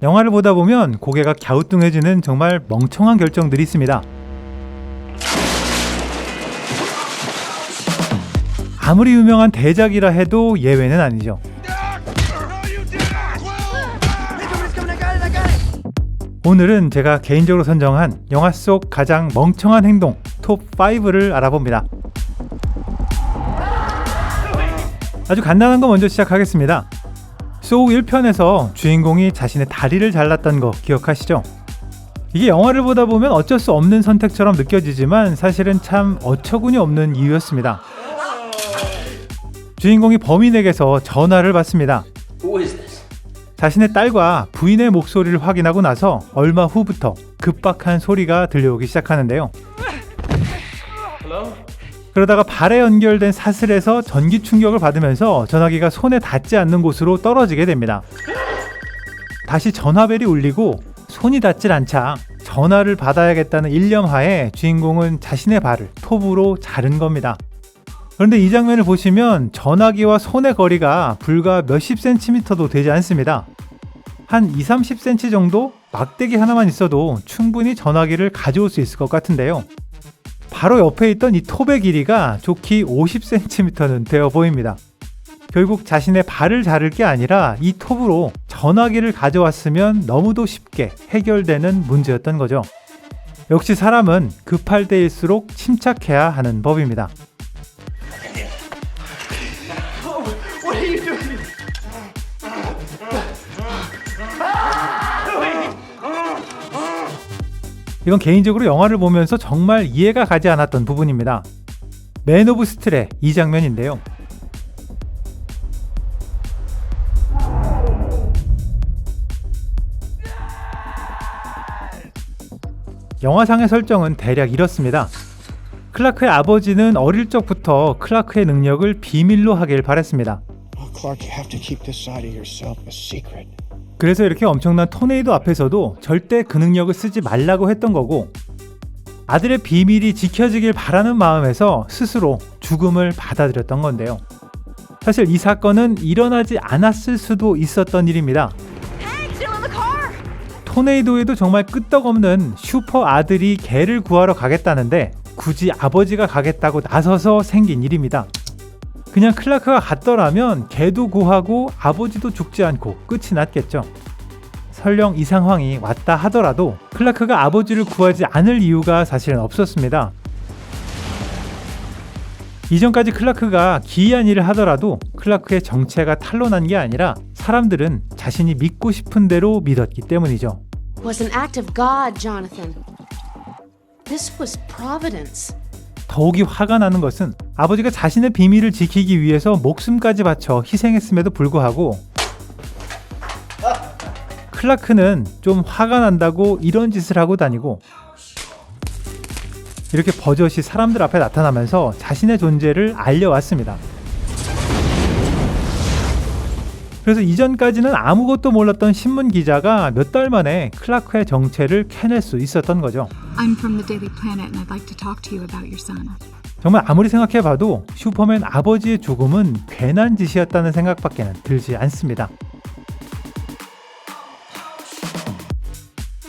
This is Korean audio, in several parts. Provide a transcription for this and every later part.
영화를 보다 보면 고개가 갸우뚱해지는 정말 멍청한 결정들이 있습니다. 아무리 유명한 대작이라 해도 예외는 아니죠. 오늘은 제가 개인적으로 선정한 영화 속 가장 멍청한 행동 톱 5를 알아봅니다. 아주 간단한 거 먼저 시작하겠습니다. 소우 1편에서 주인공이 자신의 다리를 잘랐던 거 기억하시죠? 이게 영화를 보다 보면 어쩔 수 없는 선택처럼 느껴지지만 사실은 참 어처구니 없는 이유였습니다. 주인공이 범인에게서 전화를 받습니다. 자신의 딸과 부인의 목소리를 확인하고 나서 얼마 후부터 급박한 소리가 들려오기 시작하는데요. 그러다가 발에 연결된 사슬에서 전기 충격을 받으면서 전화기가 손에 닿지 않는 곳으로 떨어지게 됩니다. 다시 전화벨이 울리고 손이 닿질 않자 전화를 받아야겠다는 일념하에 주인공은 자신의 발을 톱으로 자른 겁니다. 그런데 이 장면을 보시면 전화기와 손의 거리가 불과 몇십 센티미터도 되지 않습니다. 한 20-30cm 정도? 막대기 하나만 있어도 충분히 전화기를 가져올 수 있을 것 같은데요. 바로 옆에 있던 이 톱의 길이가 좋기 50cm는 되어 보입니다. 결국 자신의 발을 자를 게 아니라 이 톱으로 전화기를 가져왔으면 너무도 쉽게 해결되는 문제였던 거죠. 역시 사람은 급할 때일수록 침착해야 하는 법입니다. 이건 개인적으로 영화를 보면서 정말 이해가 가지 않았던 부분입니다. 맨 오브 스틸의 이 장면인데요. 영화상의 설정은 대략 이렇습니다. 클라크의 아버지는 어릴 적부터 클라크의 능력을 비밀로 하길 바랬습니다. Clark, you have to keep this side of yourself a secret. 그래서 이렇게 엄청난 토네이도 앞에서도 절대 그 능력을 쓰지 말라고 했던 거고, 아들의 비밀이 지켜지길 바라는 마음에서 스스로 죽음을 받아들였던 건데요. 사실 이 사건은 일어나지 않았을 수도 있었던 일입니다. 토네이도에도 정말 끄떡없는 슈퍼 아들이 개를 구하러 가겠다는데 굳이 아버지가 가겠다고 나서서 생긴 일입니다. 그냥 클라크가 갔더라면 개도 구하고 아버지도 죽지 않고 끝이 났겠죠. 설령 이 상황이 왔다 하더라도 클라크가 아버지를 구하지 않을 이유가 사실은 없었습니다. 이전까지 클라크가 기이한 일을 하더라도 클라크의 정체가 탄로난 게 아니라 사람들은 자신이 믿고 싶은 대로 믿었기 때문이죠. Was an act of God, Jonathan. This was providence. 더욱이 화가 나는 것은 아버지가 자신의 비밀을 지키기 위해서 목숨까지 바쳐 희생했음에도 불구하고 클라크는 좀 화가 난다고 이런 짓을 하고 다니고 이렇게 버젓이 사람들 앞에 나타나면서 자신의 존재를 알려왔습니다. 그래서 이전까지는 아무것도 몰랐던 신문 기자가 몇 달 만에 클라크의 정체를 캐낼 수 있었던 거죠. I'm from the Daily Planet and I'd like to talk to you about your son. 정말 아무리 생각해봐도 슈퍼맨 아버지의 죽음은 괜한 짓이었다는 생각밖에는 들지 않습니다.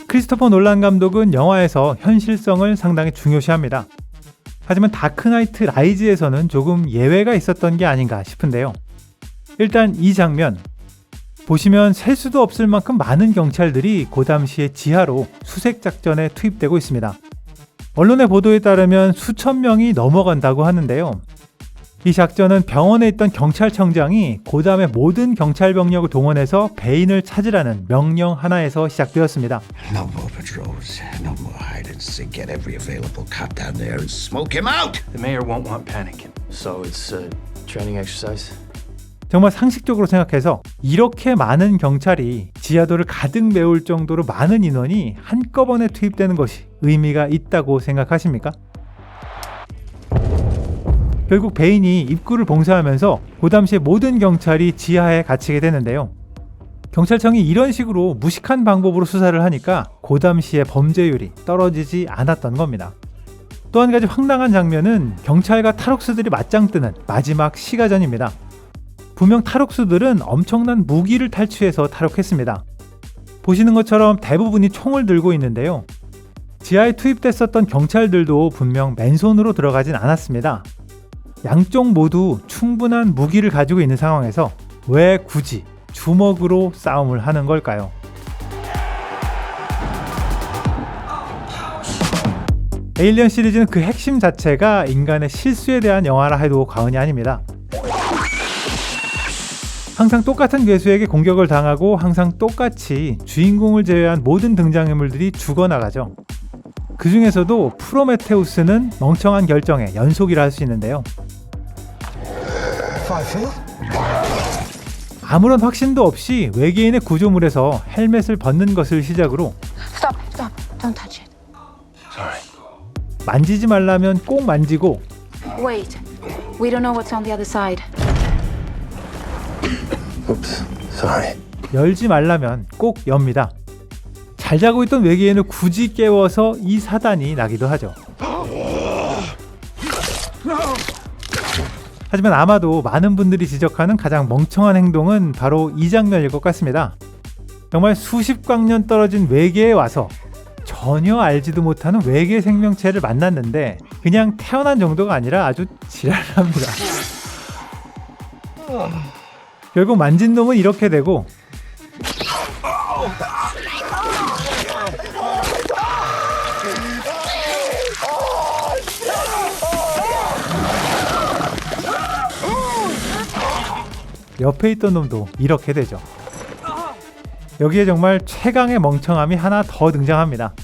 크리스토퍼 놀란 감독은 영화에서 현실성을 상당히 중요시합니다. 하지만 다크나이트 라이즈에서는 조금 예외가 있었던 게 아닌가 싶은데요. 일단 이 장면 보시면 셀 수도 없을 만큼 많은 경찰들이 그 당시에 지하로 수색작전에 투입되고 있습니다. 언론의 보도에 따르면 수천 명이 넘어간다고 하는데요. 이 작전은 병원에 있던 경찰청장이 그 다음에 모든 경찰 병력을 동원해서 배인을 찾으라는 명령 하나에서 시작되었습니다. No more patrols, no more hide and seek. Get every available cop down there and smoke him out. The mayor won't want panicking, so it's a training exercise. 정말 상식적으로 생각해서 이렇게 많은 경찰이 지하도를 가득 메울 정도로 많은 인원이 한꺼번에 투입되는 것이 의미가 있다고 생각하십니까? 결국 베인이 입구를 봉쇄하면서 그 당시에 모든 경찰이 지하에 갇히게 되는데요. 경찰청이 이런 식으로 무식한 방법으로 수사를 하니까 그 당시에 범죄율이 떨어지지 않았던 겁니다. 또 한 가지 황당한 장면은 경찰과 탈옥수들이 맞짱 뜨는 마지막 시가전입니다. 분명 탈옥수들은 엄청난 무기를 탈취해서 탈옥했습니다. 보시는 것처럼 대부분이 총을 들고 있는데요. 지하에 투입됐었던 경찰들도 분명 맨손으로 들어가진 않았습니다. 양쪽 모두 충분한 무기를 가지고 있는 상황에서 왜 굳이 주먹으로 싸움을 하는 걸까요? 에일리언 시리즈는 그 핵심 자체가 인간의 실수에 대한 영화라 해도 과언이 아닙니다. 항상 똑같은 괴수에게 공격을 당하고 항상 똑같이 주인공을 제외한 모든 등장인물들이 죽어나가죠. 그 중에서도 프로메테우스는 멍청한 결정의 연속이라 할 수 있는데요. 아무런 확신도 없이 외계인의 구조물에서 헬멧을 벗는 것을 시작으로 Stop. Don't touch it. 만지지 말라면 꼭 만지고 Wait. We don't know what's on the other side. Oops. Sorry. 열지 말라면 꼭 엽니다. 잘 자고 있던 외계인을 굳이 깨워서 이 사단이 나기도 하죠. 하지만 아마도 많은 분들이 지적하는 가장 멍청한 행동은 바로 이 장면일 것 같습니다. 정말 수십 광년 떨어진 외계에 와서 전혀 알지도 못하는 외계 생명체를 만났는데 그냥 태어난 정도가 아니라 아주 지랄을 합니다. 결국 만진 놈은 이렇게 되고 옆에 있던 놈도 이렇게 되죠. 여기에 정말 최강의 멍청함이 하나 더 등장합니다.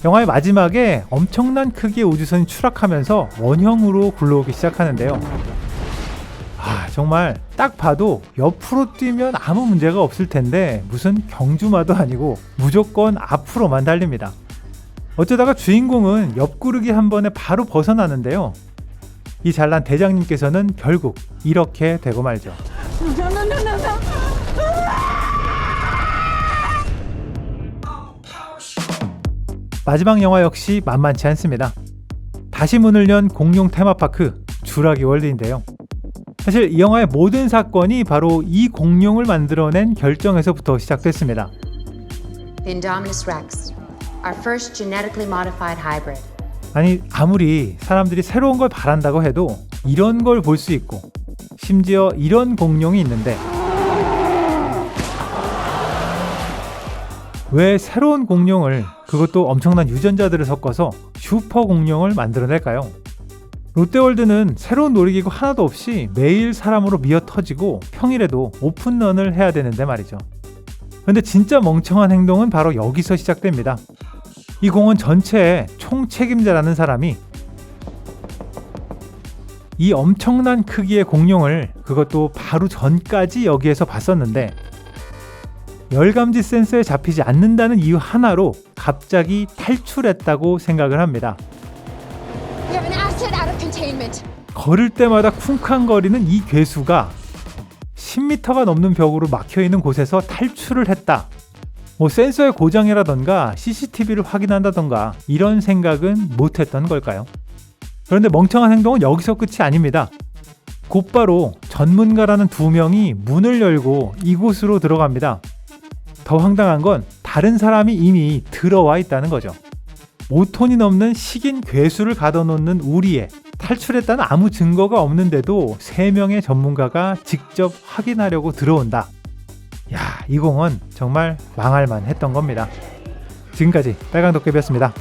영화의 마지막에 엄청난 크기의 우주선이 추락하면서 원형으로 굴러오기 시작하는데요. 정말 딱 봐도 옆으로 뛰면 아무 문제가 없을 텐데 무슨 경주마도 아니고 무조건 앞으로만 달립니다. 어쩌다가 주인공은 옆구르기 한 번에 바로 벗어나는데요. 이 잘난 대장님께서는 결국 이렇게 되고 말죠. 마지막 영화 역시 만만치 않습니다. 다시 문을 연 공룡 테마파크 주라기 월드인데요. 사실 이 영화의 모든 사건이 바로 이 공룡을 만들어낸 결정에서부터 시작됐습니다. The Indominus Rex, our first genetically modified hybrid. 아니 아무리 사람들이 새로운 걸 바란다고 해도 이런 걸 볼 수 있고 심지어 이런 공룡이 있는데 왜 새로운 공룡을 그것도 엄청난 유전자들을 섞어서 슈퍼 공룡을 만들어낼까요? 롯데월드는 새로운 놀이기구 하나도 없이 매일 사람으로 미어 터지고 평일에도 오픈런을 해야 되는데 말이죠. 근데 진짜 멍청한 행동은 바로 여기서 시작됩니다. 이 공원 전체의 총책임자라는 사람이 이 엄청난 크기의 공룡을 그것도 바로 전까지 여기에서 봤었는데 열감지 센서에 잡히지 않는다는 이유 하나로 갑자기 탈출했다고 생각을 합니다. We have an asset out of containment. 걸을 때마다 쿵쾅거리는 이 괴수가 10m가 넘는 벽으로 막혀있는 곳에서 탈출을 했다. 센서의 고장이라던가 CCTV를 확인한다던가 이런 생각은 못했던 걸까요? 그런데 멍청한 행동은 여기서 끝이 아닙니다. 곧바로 전문가라는 두 명이 문을 열고 이곳으로 들어갑니다. 더 황당한 건 다른 사람이 이미 들어와 있다는 거죠. 5톤이 넘는 식인 괴수를 가둬놓는 우리에 탈출했다는 아무 증거가 없는데도 3명의 전문가가 직접 확인하려고 들어온다. 이 공원 정말 망할만 했던 겁니다. 지금까지 빨간도깨비였습니다.